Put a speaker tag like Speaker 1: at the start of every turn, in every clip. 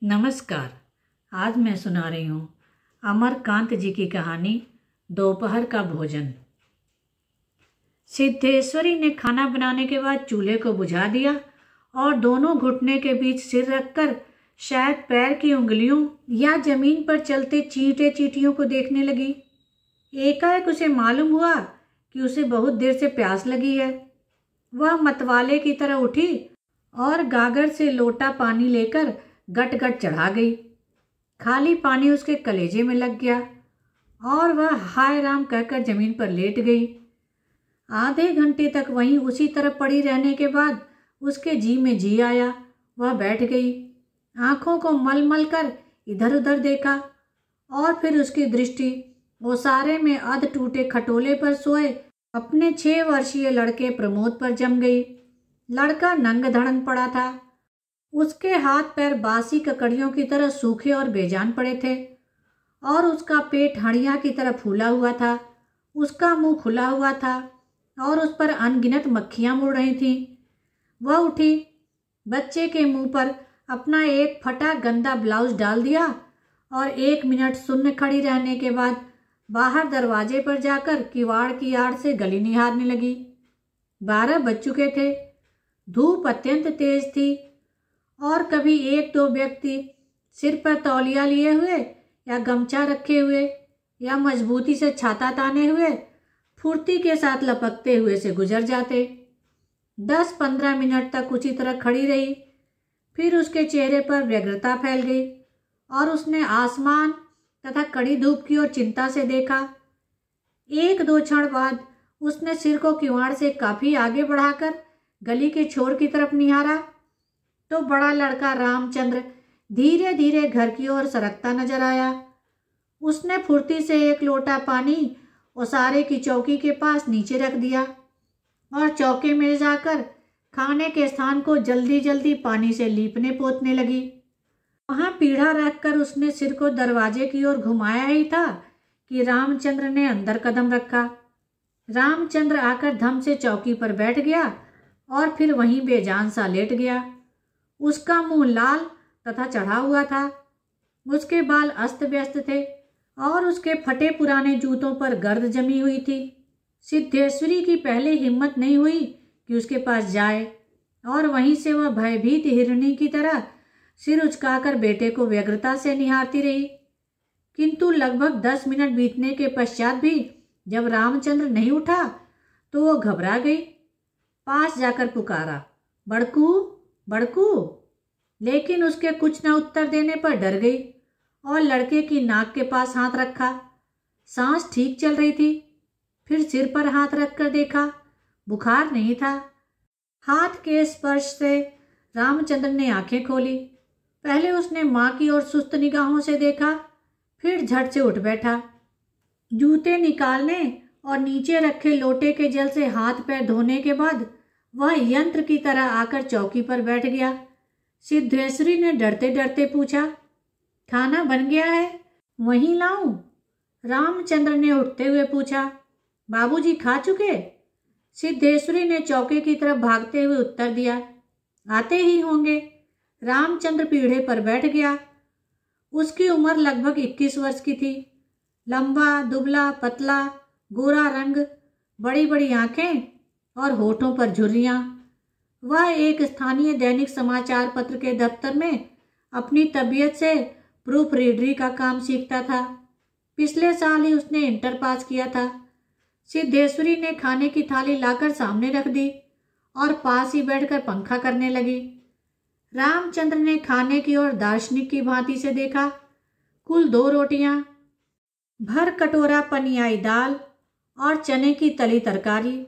Speaker 1: नमस्कार। आज मैं सुना रही हूँ अमरकांत जी की कहानी दोपहर का भोजन। सिद्धेश्वरी ने खाना बनाने के बाद चूल्हे को बुझा दिया और दोनों घुटने के बीच सिर रखकर शायद पैर की उंगलियों या जमीन पर चलते चींटे चींटियों को देखने लगी। एकाएक उसे मालूम हुआ कि उसे बहुत देर से प्यास लगी है। वह मतवाले की तरह उठी और गागर से लोटा पानी लेकर गट गट चढ़ा गई। खाली पानी उसके कलेजे में लग गया और वह हाय राम कहकर जमीन पर लेट गई। आधे घंटे तक वहीं उसी तरह पड़ी रहने के बाद उसके जी में जी आया। वह बैठ गई, आंखों को मल मल कर इधर उधर देखा और फिर उसकी दृष्टि ओसारे में अध टूटे खटोले पर सोए अपने 6 वर्षीय लड़के प्रमोद पर जम गई। लड़का नंग धड़ंग पड़ा था। उसके हाथ पैर बासी ककड़ियों की तरह सूखे और बेजान पड़े थे और उसका पेट हड़िया की तरह फूला हुआ था। उसका मुंह खुला हुआ था और उस पर अनगिनत मक्खियां मुड़ रही थीं। वह उठी, बच्चे के मुंह पर अपना एक फटा गंदा ब्लाउज डाल दिया और 1 मिनट सुन्न खड़ी रहने के बाद बाहर दरवाजे पर जाकर किवाड़ की आड़ से गली निहारने लगी। 12 बज चुके थे। धूप अत्यंत तेज थी और कभी 1-2 व्यक्ति सिर पर तौलिया लिए हुए या गमछा रखे हुए या मजबूती से छाता ताने हुए फुर्ती के साथ लपकते हुए से गुजर जाते। 10-15 मिनट तक उसी तरह खड़ी रही। फिर उसके चेहरे पर व्यग्रता फैल गई और उसने आसमान तथा कड़ी धूप की ओर चिंता से देखा। 1-2 क्षण बाद उसने सिर को किवाड़ से काफी आगे बढ़ाकर गली के छोर की तरफ निहारा तो बड़ा लड़का रामचंद्र धीरे धीरे घर की ओर सरकता नजर आया। उसने फुर्ती से एक लोटा पानी ओसारे की चौकी के पास नीचे रख दिया और चौके में जाकर खाने के स्थान को जल्दी जल्दी पानी से लीपने पोतने लगी। वहां पीढ़ा रखकर उसने सिर को दरवाजे की ओर घुमाया ही था कि रामचंद्र ने अंदर कदम रखा। रामचंद्र आकर धम से चौकी पर बैठ गया और फिर वहीं बेजान सा लेट गया। उसका मुंह लाल तथा चढ़ा हुआ था। उसके बाल अस्त व्यस्त थे और उसके फटे पुराने जूतों पर गर्द जमी हुई थी। सिद्धेश्वरी की पहले हिम्मत नहीं हुई कि उसके पास जाए और वहीं से वह भयभीत हिरणी की तरह सिर उचकाकर बेटे को व्यग्रता से निहारती रही। किंतु लगभग 10 मिनट बीतने के पश्चात भी जब रामचंद्र नहीं उठा तो वो घबरा गई। पास जाकर पुकारा, बड़कू बड़कू, लेकिन उसके कुछ न उत्तर देने पर डर गई और लड़के की नाक के पास हाथ रखा। सांस ठीक चल रही थी। फिर सिर पर हाथ रखकर देखा, बुखार नहीं था। हाथ के स्पर्श से रामचंद्र ने आंखें खोली। पहले उसने माँ की ओर सुस्त निगाहों से देखा, फिर झट से उठ बैठा। जूते निकालने और नीचे रखे लोटे के जल से हाथ पैर धोने के बाद वह यंत्र की तरह आकर चौकी पर बैठ गया। सिद्धेश्वरी ने डरते डरते पूछा, खाना बन गया है, वहीं लाऊं? रामचंद्र ने उठते हुए पूछा, बाबूजी खा चुके? सिद्धेश्वरी ने चौके की तरफ भागते हुए उत्तर दिया, आते ही होंगे। रामचंद्र पीढ़े पर बैठ गया। उसकी उम्र लगभग 21 वर्ष की थी। लंबा, दुबला, पतला, गोरा रंग, बड़ी बड़ी आंखें और होठों पर झुर्रियां। वह एक स्थानीय दैनिक समाचार पत्र के दफ्तर में अपनी तबीयत से प्रूफ रीडरी का काम सीखता था। पिछले साल ही उसने इंटर पास किया था। सिद्धेश्वरी ने खाने की थाली लाकर सामने रख दी और पास ही बैठकर पंखा करने लगी। रामचंद्र ने खाने की ओर दार्शनिक की भांति से देखा। कुल 2 रोटियां, भर कटोरा पनियाई दाल और चने की तली तरकारी।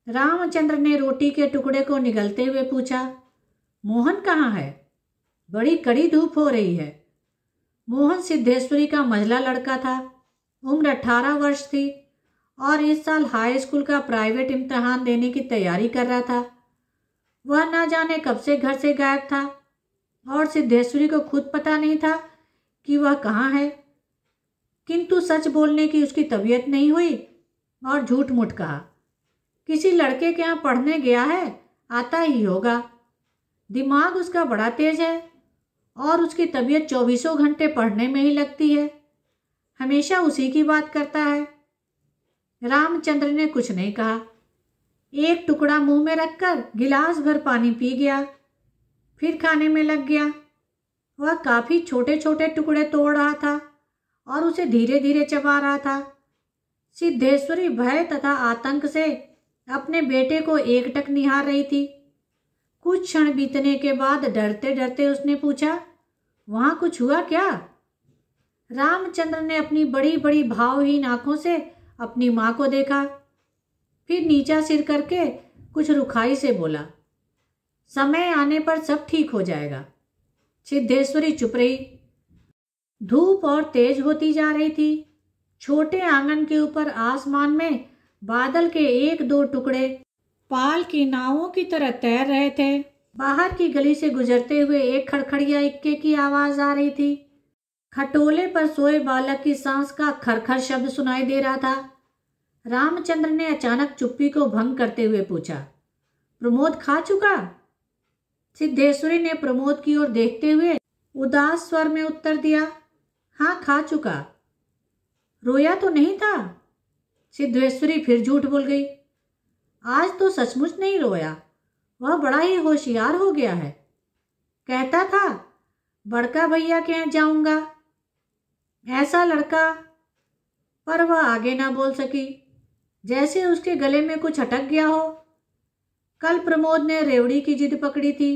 Speaker 1: रामचंद्र ने रोटी के टुकड़े को निगलते हुए पूछा, मोहन कहाँ है? बड़ी कड़ी धूप हो रही है। मोहन सिद्धेश्वरी का मझला लड़का था। उम्र 18 वर्ष थी और इस साल हाई स्कूल का प्राइवेट इम्तिहान देने की तैयारी कर रहा था। वह ना जाने कब से घर से गायब था और सिद्धेश्वरी को खुद पता नहीं था कि वह कहाँ है। किंतु सच बोलने की उसकी तबीयत नहीं हुई और झूठ मूठ कहा, किसी लड़के के यहाँ पढ़ने गया है, आता ही होगा। दिमाग उसका बड़ा तेज है और उसकी तबीयत 24 घंटे पढ़ने में ही लगती है। हमेशा उसी की बात करता है। रामचंद्र ने कुछ नहीं कहा। एक टुकड़ा मुंह में रखकर गिलास भर पानी पी गया, फिर खाने में लग गया। वह काफी छोटे छोटे टुकड़े तोड़ रहा था और उसे धीरे धीरे चबा रहा था। सिद्धेश्वरी भय तथा आतंक से अपने बेटे को एकटक निहार रही थी। कुछ क्षण बीतने के बाद डरते डरते उसने पूछा, वहां कुछ हुआ क्या? रामचंद्र ने अपनी बड़ी बड़ी भावहीन आंखों से अपनी मां को देखा, फिर नीचा सिर करके कुछ रुखाई से बोला, समय आने पर सब ठीक हो जाएगा। सिद्धेश्वरी चुप रही। धूप और तेज होती जा रही थी। छोटे आंगन के ऊपर आसमान में बादल के एक दो टुकड़े पाल की नावों की तरह तैर रहे थे। बाहर की गली से गुजरते हुए एक खड़खड़िया इक्के की आवाज आ रही थी। खटोले पर सोए बालक की सांस का खरखर शब्द सुनाई दे रहा था। रामचंद्र ने अचानक चुप्पी को भंग करते हुए पूछा, प्रमोद खा चुका? सिद्धेश्वरी ने प्रमोद की ओर देखते हुए उदास स्वर में उत्तर दिया, हाँ खा चुका। रोया तो नहीं था? सिद्धेश्वरी फिर झूठ बोल गई। आज तो सचमुच नहीं रोया, वह बड़ा ही होशियार हो गया है। कहता था बड़का भैया के यहाँ जाऊंगा। ऐसा लड़का। पर वह आगे ना बोल सकी, जैसे उसके गले में कुछ अटक गया हो। कल प्रमोद ने रेवड़ी की जिद पकड़ी थी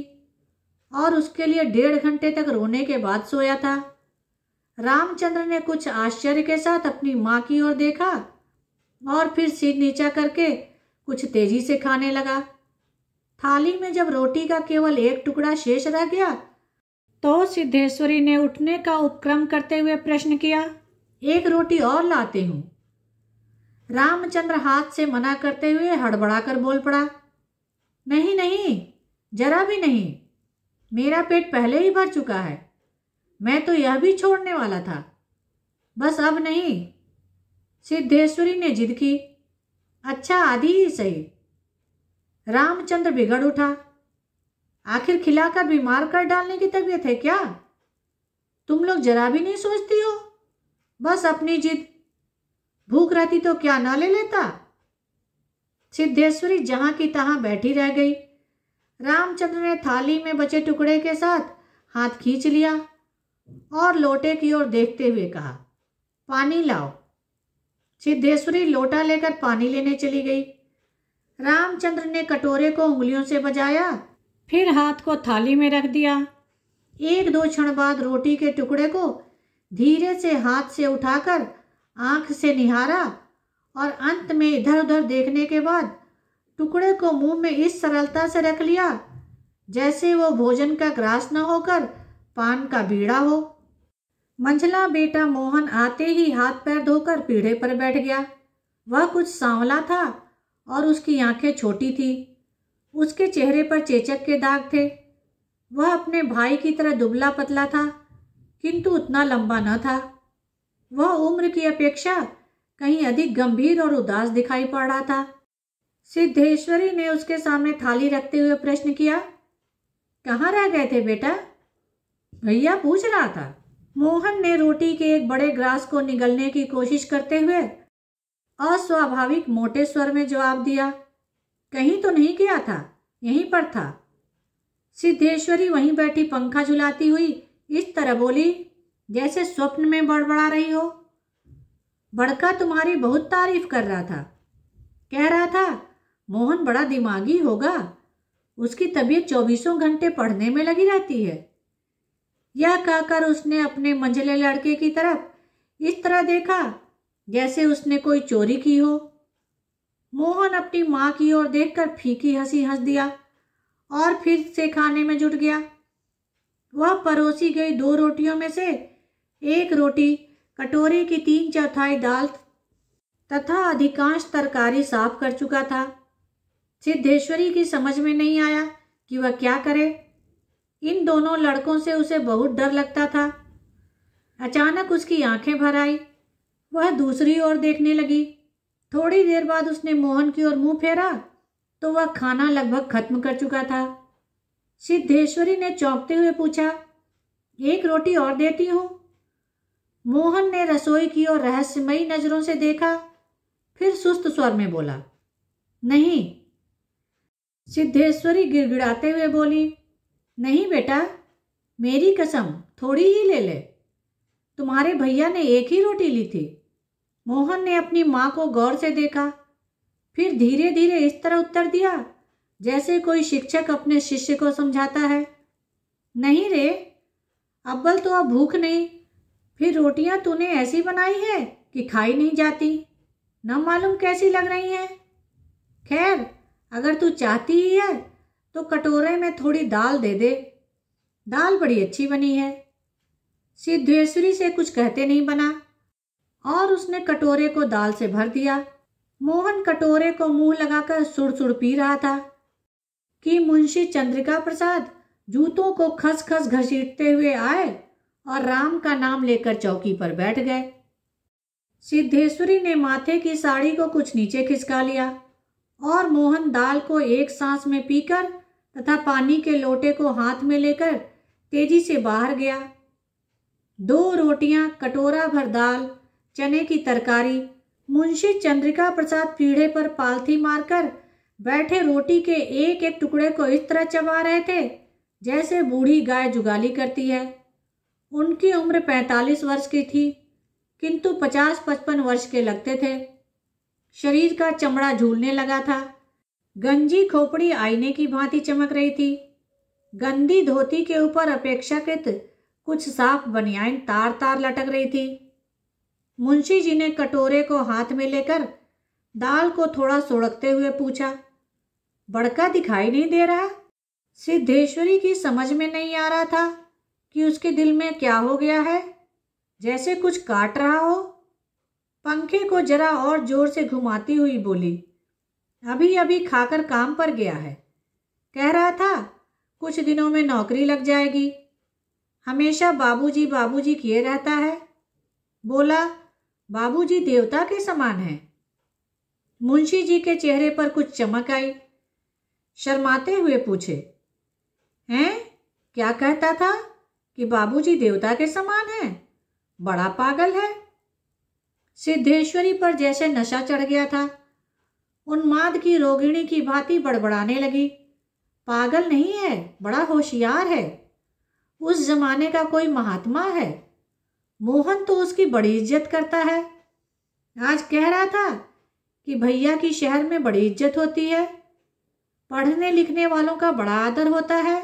Speaker 1: और उसके लिए 1.5 घंटे तक रोने के बाद सोया था। रामचंद्र ने कुछ आश्चर्य के साथ अपनी मां की ओर देखा और फिर सिर नीचा करके कुछ तेजी से खाने लगा। थाली में जब रोटी का केवल एक टुकड़ा शेष रह गया तो सिद्धेश्वरी ने उठने का उपक्रम करते हुए प्रश्न किया, एक रोटी और लाते हूं। रामचंद्र हाथ से मना करते हुए हड़बड़ाकर बोल पड़ा, नहीं नहीं, जरा भी नहीं, मेरा पेट पहले ही भर चुका है। मैं तो यह भी छोड़ने वाला था, बस अब नहीं। सिद्धेश्वरी ने जिद की, अच्छा आधी ही सही। रामचंद्र बिगड़ उठा, आखिर खिलाकर बीमार कर डालने की तबीयत है क्या? तुम लोग जरा भी नहीं सोचती हो, बस अपनी जिद। भूख रहती तो क्या ना ले लेता? सिद्धेश्वरी जहां की तहां बैठी रह गई। रामचंद्र ने थाली में बचे टुकड़े के साथ हाथ खींच लिया और लोटे की ओर देखते हुए कहा, पानी लाओ। सिद्धेश्वरी लोटा लेकर पानी लेने चली गई। रामचंद्र ने कटोरे को उंगलियों से बजाया, फिर हाथ को थाली में रख दिया। 1-2 क्षण बाद रोटी के टुकड़े को धीरे से हाथ से उठाकर आंख से निहारा और अंत में इधर उधर देखने के बाद टुकड़े को मुंह में इस सरलता से रख लिया जैसे वो भोजन का ग्रास न होकर पान का बीड़ा हो। मंझला बेटा मोहन आते ही हाथ पैर धोकर पीढ़े पर बैठ गया। वह कुछ सांवला था और उसकी आंखें छोटी थी। उसके चेहरे पर चेचक के दाग थे। वह अपने भाई की तरह दुबला पतला था, किंतु उतना लंबा न था। वह उम्र की अपेक्षा कहीं अधिक गंभीर और उदास दिखाई पड़ रहा था। सिद्धेश्वरी ने उसके सामने थाली रखते हुए प्रश्न किया, कहाँ रह गए थे बेटा? भैया पूछ रहा था। मोहन ने रोटी के एक बड़े ग्रास को निगलने की कोशिश करते हुए अस्वाभाविक मोटे स्वर में जवाब दिया, कहीं तो नहीं गया था, यहीं पर था। सिद्धेश्वरी वहीं बैठी पंखा झुलाती हुई इस तरह बोली जैसे स्वप्न में बड़बड़ा रही हो। बड़का तुम्हारी बहुत तारीफ कर रहा था, कह रहा था मोहन बड़ा दिमागी होगा, उसकी तबीयत 24 घंटे पढ़ने में लगी रहती है। यह कहकर उसने अपने मंझले लड़के की तरफ इस तरह देखा जैसे उसने कोई चोरी की हो। मोहन अपनी मां की ओर देखकर फीकी हंसी हंस दिया और फिर से खाने में जुट गया। वह परोसी गई 2 रोटियों में से एक रोटी कटोरे की 3/4 दाल तथा अधिकांश तरकारी साफ कर चुका था। सिद्धेश्वरी की समझ में नहीं आया कि वह क्या करे। इन दोनों लड़कों से उसे बहुत डर लगता था। अचानक उसकी आंखें भर आई। वह दूसरी ओर देखने लगी। थोड़ी देर बाद उसने मोहन की ओर मुंह फेरा तो वह खाना लगभग खत्म कर चुका था। सिद्धेश्वरी ने चौंकते हुए पूछा, एक रोटी और देती हूँ। मोहन ने रसोई की ओर रहस्यमयी नजरों से देखा, फिर सुस्त स्वर में बोला, नहीं। सिद्धेश्वरी गिड़गिड़ाते हुए बोली, नहीं बेटा, मेरी कसम, थोड़ी ही ले ले। तुम्हारे भैया ने एक ही रोटी ली थी। मोहन ने अपनी माँ को गौर से देखा, फिर धीरे धीरे इस तरह उत्तर दिया जैसे कोई शिक्षक अपने शिष्य को समझाता है, नहीं रे, अव्वल तो अब भूख नहीं, फिर रोटियां तूने ऐसी बनाई है कि खाई नहीं जाती, न मालूम कैसी लग रही हैं। खैर, अगर तू चाहती ही है तो कटोरे में थोड़ी दाल दे दे, दाल बड़ी अच्छी बनी है। सिद्धेश्वरी से कुछ कहते नहीं बना और उसने कटोरे को दाल से भर दिया। मोहन कटोरे को मुंह लगाकर सुड़-सुड़ पी रहा था कि मुंशी चंद्रिका प्रसाद जूतों को खस खस घसीटते हुए आए और राम का नाम लेकर चौकी पर बैठ गए। सिद्धेश्वरी ने माथे की साड़ी को कुछ नीचे खिसका लिया और मोहन दाल को एक सांस में पीकर तथा पानी के लोटे को हाथ में लेकर तेजी से बाहर गया। 2 रोटियां, कटोरा भर दाल, चने की तरकारी। मुंशी चंद्रिका प्रसाद पीढ़े पर पालथी मारकर बैठे रोटी के एक एक टुकड़े को इस तरह चबा रहे थे जैसे बूढ़ी गाय जुगाली करती है। उनकी उम्र 45 वर्ष की थी, किंतु 50-55 वर्ष के लगते थे। शरीर का चमड़ा झूलने लगा था। गंजी खोपड़ी आईने की भांति चमक रही थी। गंदी धोती के ऊपर अपेक्षाकृत कुछ साफ बनियान तार तार लटक रही थी। मुंशी जी ने कटोरे को हाथ में लेकर दाल को थोड़ा सुड़कते हुए पूछा, बड़का दिखाई नहीं दे रहा? सिद्धेश्वरी की समझ में नहीं आ रहा था कि उसके दिल में क्या हो गया है, जैसे कुछ काट रहा हो। पंखे को जरा और जोर से घुमाती हुई बोली, अभी अभी खाकर काम पर गया है, कह रहा था कुछ दिनों में नौकरी लग जाएगी। हमेशा बाबूजी बाबूजी किए रहता है। बोला, बाबूजी देवता के समान है। मुंशी जी के चेहरे पर कुछ चमक आई। शर्माते हुए पूछे, हैं, क्या कहता था कि बाबूजी देवता के समान है? बड़ा पागल है। सिद्धेश्वरी पर जैसे नशा चढ़ गया था। उन्माद की रोगिणी की भांति बड़बड़ाने लगी, पागल नहीं है, बड़ा होशियार है। उस जमाने का कोई महात्मा है। मोहन तो उसकी बड़ी इज्जत करता है। आज कह रहा था कि भैया की शहर में बड़ी इज्जत होती है, पढ़ने लिखने वालों का बड़ा आदर होता है,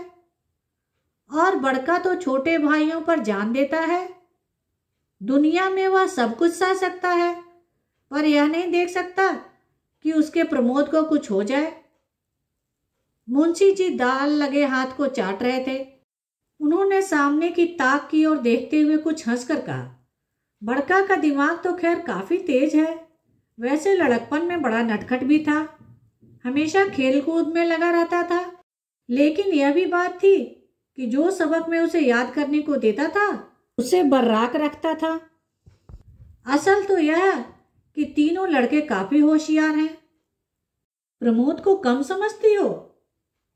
Speaker 1: और बड़का तो छोटे भाइयों पर जान देता है। दुनिया में वह सब कुछ सह सकता है, पर यह नहीं देख सकता कि उसके प्रमोद को कुछ हो जाए। मुंशी जी दाल लगे हाथ को चाट रहे थे। उन्होंने सामने की ताक की ओर देखते हुए कुछ हंसकर कहा, बड़का का दिमाग तो खैर काफी तेज है, वैसे लड़कपन में बड़ा नटखट भी था, हमेशा खेल कूद में लगा रहता था, लेकिन यह भी बात थी कि जो सबक में उसे याद करने को देता था उसे बर्राक रखता था। असल तो यह कि तीनों लड़के काफी होशियार हैं। प्रमोद को कम समझती हो?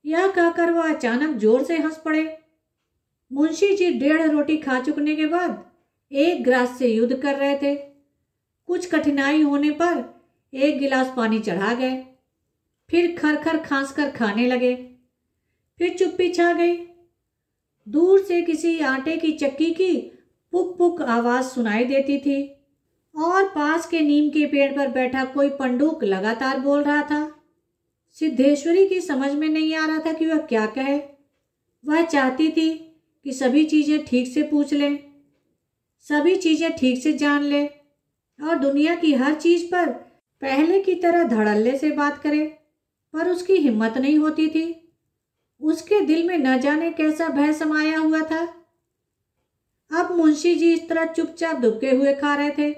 Speaker 1: यह कहकर वह अचानक जोर से हंस पड़े। मुंशी जी 1.5 रोटी खा चुकने के बाद एक गिलास से युद्ध कर रहे थे। कुछ कठिनाई होने पर 1 गिलास पानी चढ़ा गए, फिर खर-खर खांस कर खाने लगे। फिर चुप्पी छा गई। दूर से किसी आटे की चक्की की पुक पुक आवाज सुनाई देती थी और पास के नीम के पेड़ पर बैठा कोई पंडूक लगातार बोल रहा था। सिद्धेश्वरी की समझ में नहीं आ रहा था कि वह क्या कहे। वह चाहती थी कि सभी चीजें ठीक से पूछ ले, सभी चीजें ठीक से जान ले और दुनिया की हर चीज पर पहले की तरह धड़ल्ले से बात करे, पर उसकी हिम्मत नहीं होती थी। उसके दिल में न जाने कैसा भय समाया हुआ था। अब मुंशी जी इस तरह चुपचाप दुबके हुए खा रहे थे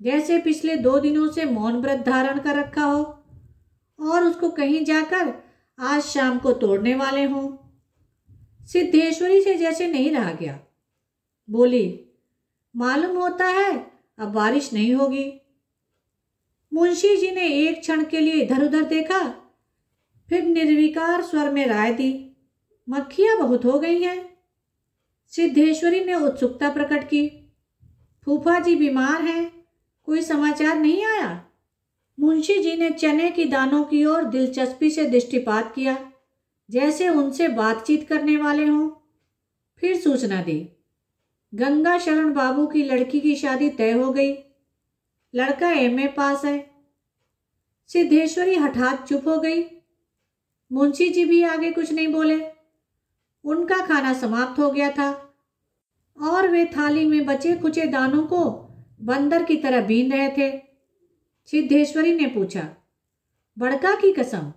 Speaker 1: जैसे पिछले 2 दिनों से मौन व्रत धारण कर रखा हो और उसको कहीं जाकर आज शाम को तोड़ने वाले हों। सिद्धेश्वरी से जैसे नहीं रहा गया। बोली, मालूम होता है अब बारिश नहीं होगी। मुंशी जी ने एक क्षण के लिए इधर उधर देखा, फिर निर्विकार स्वर में राय दी, मक्खियां बहुत हो गई हैं। सिद्धेश्वरी ने उत्सुकता प्रकट की। फूफा जी बीमार हैं, कोई समाचार नहीं आया? मुंशी जी ने चने की दानों की ओर दिलचस्पी से दृष्टिपात किया, जैसे उनसे बातचीत करने वाले हों। फिर सूचना दी, गंगा शरण बाबू की लड़की की शादी तय हो गई, लड़का एमए पास है। सिद्धेश्वरी हठात चुप हो गई। मुंशी जी भी आगे कुछ नहीं बोले। उनका खाना समाप्त हो गया था और वे थाली में बचे कुचे दानों को बंदर की तरह बीन रहे थे। सिद्धेश्वरी ने पूछा, बड़का की कसम,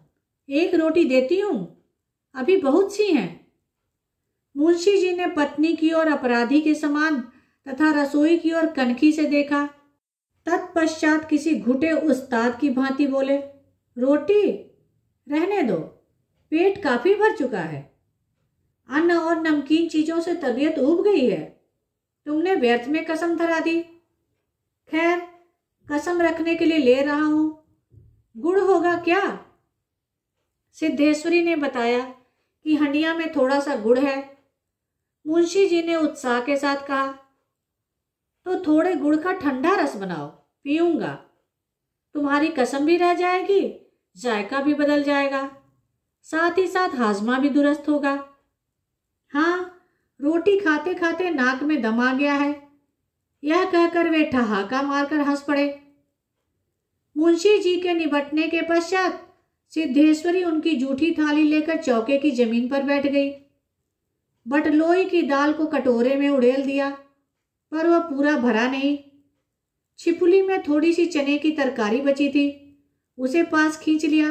Speaker 1: एक रोटी देती हूं, अभी बहुत सी हैं। मुंशी जी ने पत्नी की ओर अपराधी के समान तथा रसोई की ओर कनखी से देखा। तत्पश्चात किसी घुटे उस्ताद की भांति बोले, रोटी रहने दो, पेट काफी भर चुका है। अन्न और नमकीन चीजों से तबीयत ऊब गई है, तुमने व्यर्थ में कसम धरा दी। खैर, कसम रखने के लिए ले रहा हूं। गुड़ होगा क्या? सिद्धेश्वरी ने बताया कि हंडिया में थोड़ा सा गुड़ है। मुंशी जी ने उत्साह के साथ कहा, तो थोड़े गुड़ का ठंडा रस बनाओ, पीऊंगा। तुम्हारी कसम भी रह जाएगी, जायका भी बदल जाएगा, साथ ही साथ हाजमा भी दुरुस्त होगा। हाँ, रोटी खाते खाते नाक में दम आ गया है। यह कहकर वे ठहाका मारकर हंस पड़े। मुंशी जी के निबटने के पश्चात सिद्धेश्वरी उनकी जूठी थाली लेकर चौके की जमीन पर बैठ गई। बटलोई की दाल को कटोरे में उड़ेल दिया, पर वह पूरा भरा नहीं। छिपुली में थोड़ी सी चने की तरकारी बची थी, उसे पास खींच लिया।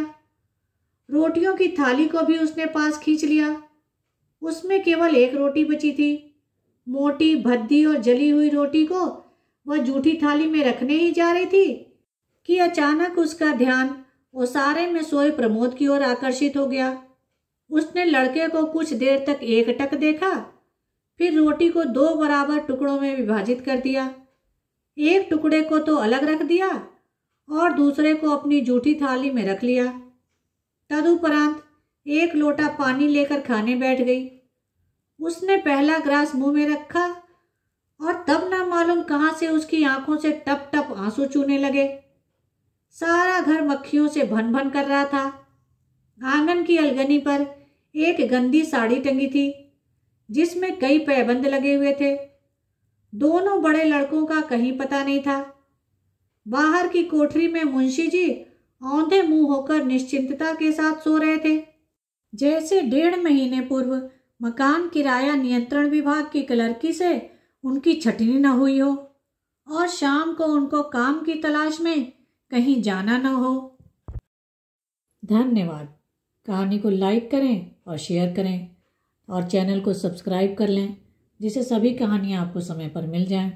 Speaker 1: रोटियों की थाली को भी उसने पास खींच लिया। उसमें केवल एक रोटी बची थी। मोटी, भद्दी और जली हुई रोटी को वह जूठी थाली में रखने ही जा रही थी कि अचानक उसका ध्यान ओसारे में सोए प्रमोद की ओर आकर्षित हो गया। उसने लड़के को कुछ देर तक एकटक देखा, फिर रोटी को 2 बराबर टुकड़ों में विभाजित कर दिया। एक टुकड़े को तो अलग रख दिया और दूसरे को अपनी जूठी थाली में रख लिया। तदुपरांत एक लोटा पानी लेकर खाने बैठ गई। उसने पहला ग्रास मुंह में रखा और तब ना मालूम कहां से उसकी आंखों से टप टप आंसू चूने लगे। सारा घर मक्खियों से भन भन कर रहा था। आंगन की अलगनी पर एक गंदी साड़ी टंगी थी, जिसमें कई पैबंद लगे हुए थे। दोनों बड़े लड़कों का कहीं पता नहीं था। बाहर की कोठरी में मुंशी जी औंधे मुंह होकर निश्चिंतता के साथ सो रहे थे, जैसे 1.5 महीने पूर्व मकान किराया नियंत्रण विभाग की क्लर्की से उनकी छटनी न हुई हो और शाम को उनको काम की तलाश में कहीं जाना न हो। धन्यवाद। कहानी को लाइक करें और शेयर करें और चैनल को सब्सक्राइब कर लें, जिससे सभी कहानियाँ आपको समय पर मिल जाएं।